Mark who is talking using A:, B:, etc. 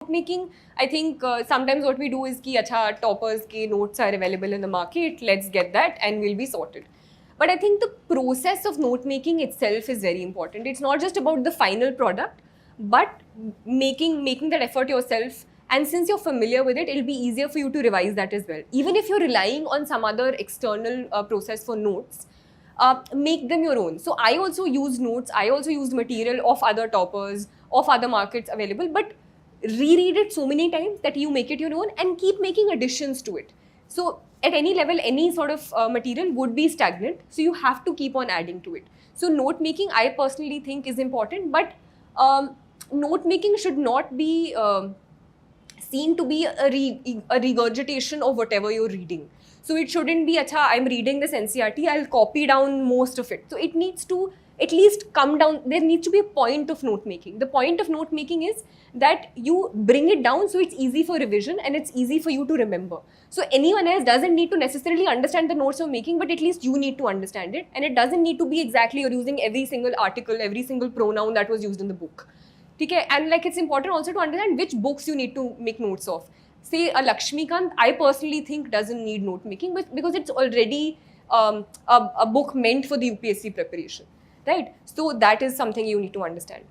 A: note making, I think sometimes what we do is ki acha toppers ke notes are available in the market, let's get that and we'll be sorted. But I think the process of note making itself is very important. It's not just about the final product, but making that effort yourself. And since you're familiar with it, it'll be easier for you to revise that as well. Even if you're relying on some other external process for notes, make them your own. So I also use notes, I also use material of other toppers, of other markets available, but reread it so many times that you make it your own and keep making additions to it. So at any level, any sort of material would be stagnant. So you have to keep on adding to it. So note making, I personally think is important, but note making should not be seen to be a regurgitation of whatever you're reading. So it shouldn't be, acha, I'm reading this NCERT, I'll copy down most of it. So it needs to at least come down. There needs to be a point of note making. The point of note making is that you bring it down so it's easy for revision and it's easy for you to remember. So anyone else doesn't need to necessarily understand the notes you're making, but at least you need to understand it. And it doesn't need to be exactly you're using every single article, every single pronoun that was used in the book. Okay? And like it's important also to understand which books you need to make notes of. Say a Lakshmikant, I personally think doesn't need note making because it's already a book meant for the UPSC preparation. Right? So that is something you need to understand.